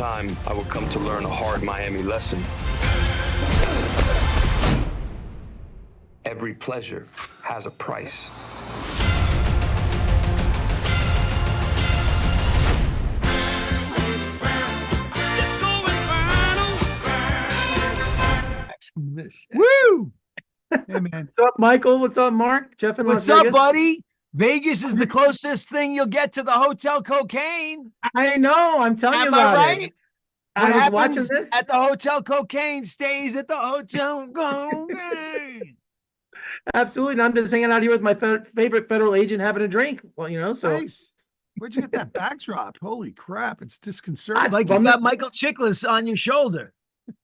time, I will come to learn a hard Miami lesson. Every pleasure has a price. Woo! Hey, man. What's up, Michael? What's up, Mark? Jeff in Las What's up, Vegas? buddy? Vegas is the closest thing you'll get to the Hotel Cocaine. I know. I'm telling you Am I about right? it. What I was happens watching this. at the Hotel Cocaine stays at the Hotel Cocaine. Absolutely. And I'm just hanging out here with my favorite federal agent having a drink. Well, you know, so Nice. Where'd you get that backdrop? Holy crap. It's disconcerting. It's like you got Michael Chiklis on your shoulder.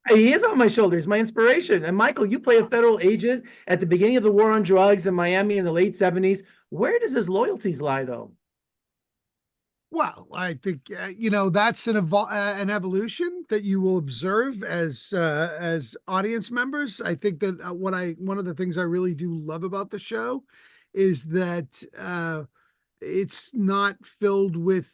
he is on my shoulders, my inspiration. And Michael, you play a federal agent at the beginning of the war on drugs in Miami in the late 70s. Where does his loyalties lie, though? Well, I think that's an evolution that you will observe as audience members. I think that one of the things I really do love about the show is that it's not filled with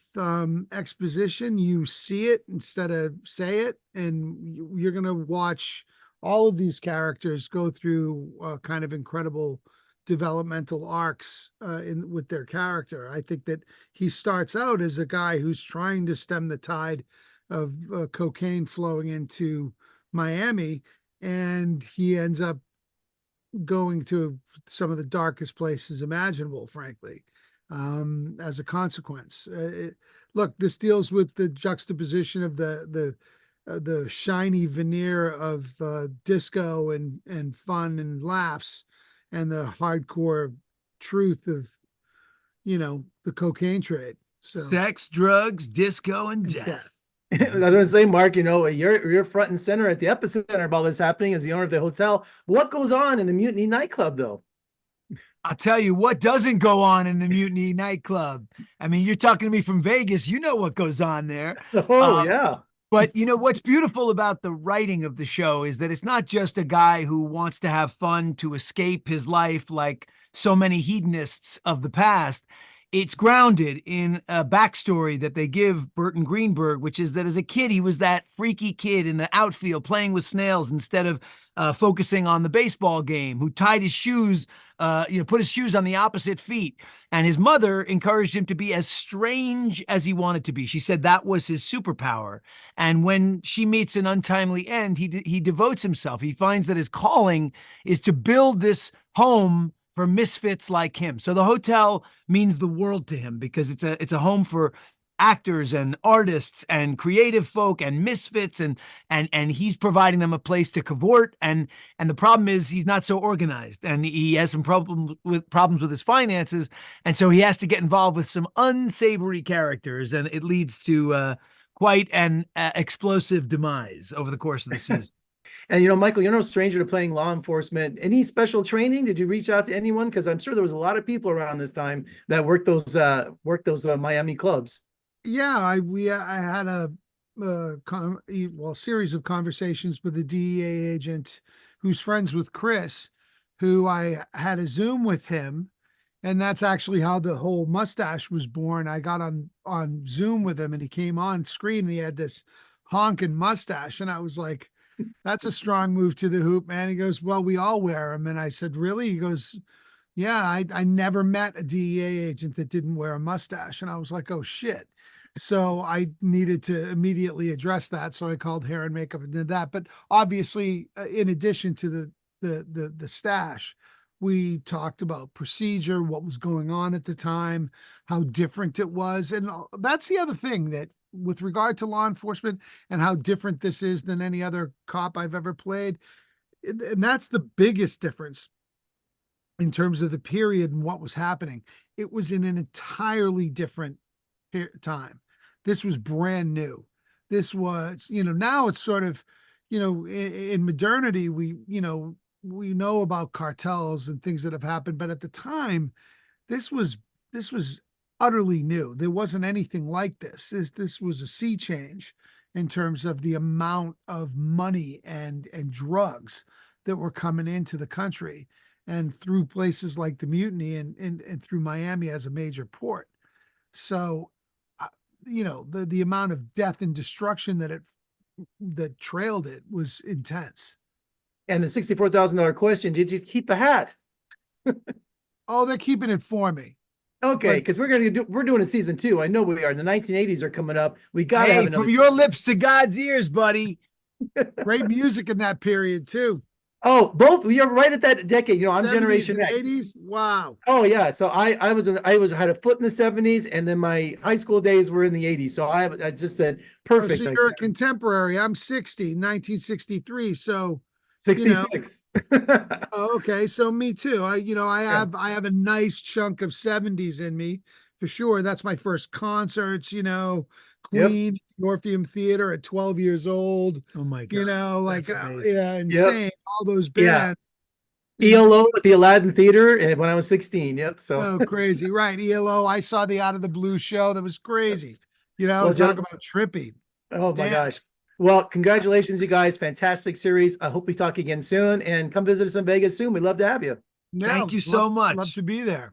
exposition. You see it instead of say it, and you're going to watch all of these characters go through kind of incredible developmental arcs with their character. I think that he starts out as a guy who's trying to stem the tide of cocaine flowing into Miami, and he ends up going to some of the darkest places imaginable, frankly, as a consequence. Look, this deals with the juxtaposition of the shiny veneer of disco and fun and laughs, and the hardcore truth of, the cocaine trade. So Sex, drugs, disco, and death. I was going to say, Mark, you're front and center at the epicenter of all this happening as the owner of the hotel. What goes on in the Mutiny nightclub, though? I'll tell you what doesn't go on in the Mutiny nightclub. I mean, you're talking to me from Vegas. You know what goes on there. Oh, yeah. But what's beautiful about the writing of the show is that it's not just a guy who wants to have fun to escape his life like so many hedonists of the past. It's grounded in a backstory that they give Burton Greenberg, which is that as a kid, he was that freaky kid in the outfield playing with snails instead of focusing on the baseball game, who tied his shoes, put his shoes on the opposite feet. And his mother encouraged him to be as strange as he wanted to be. She said that was his superpower. And when she meets an untimely end, he devotes himself. He finds that his calling is to build this home for misfits like him. So the hotel means the world to him because it's a home for actors and artists and creative folk and misfits, and he's providing them a place to cavort. And the problem is he's not so organized, and he has some problems with his finances, and so he has to get involved with some unsavory characters, and it leads to quite an explosive demise over the course of the season. And Michael, you're no stranger to playing law enforcement. Any special training? Did you reach out to anyone? Because I'm sure there was a lot of people around this time that worked those Miami clubs. Yeah, I had a series of conversations with a DEA agent who's friends with Chris, who I had a Zoom with him, and that's actually how the whole mustache was born. I got on Zoom with him, and he came on screen, and he had this honking mustache, and I was like, that's a strong move to the hoop, man. He goes, well, we all wear them. And I said, really? He goes, yeah, I never met a DEA agent that didn't wear a mustache. And I was like, oh shit. So I needed to immediately address that. So I called hair and makeup and did that. But obviously, in addition to the stash, we talked about procedure, what was going on at the time, how different it was. And that's the other thing, that with regard to law enforcement and how different this is than any other cop I've ever played. And that's the biggest difference in terms of the period and what was happening. It was in an entirely different time. This was brand new. This was, now it's sort of, in modernity, we know about cartels and things that have happened, but at the time, this was utterly new. There wasn't anything like this. This was a sea change in terms of the amount of money and drugs that were coming into the country, and through places like the Mutiny and through Miami as a major port. So you know, the amount of death and destruction that trailed it was intense. And the $64,000 question, did you keep the hat? Oh, they're keeping it for me. Okay, because we're doing a season 2. I know we are. The 1980s are coming up. We gotta have Hey, another. from your lips to God's ears, buddy. Great music in that period too. Oh, both. We are right at that decade. You know, I'm 70s Generation and X. 80s. Wow. Oh yeah. So I had a foot in the 70s, and then my high school days were in the 80s. So I just said Oh, perfect. so you're a contemporary. I'm 60, 1963. So 66. oh, okay. So me too. I have a nice chunk of 70s in me for sure. That's my first concerts, Yep. Queen, Orpheum Theater at 12 years old. Oh my God. Like, That's amazing. yeah, insane. All those Yeah. bands. ELO at the Aladdin Theater when I was 16. Yep. So Oh, crazy. Right. ELO. I saw the Out of the Blue show. That was crazy. Well, Talk about trippy. oh my Damn. gosh. Well, congratulations, you guys. Fantastic series. I hope we talk again soon, and come visit us in Vegas soon. We'd love to have you. No, Thank you so much. Love to be there.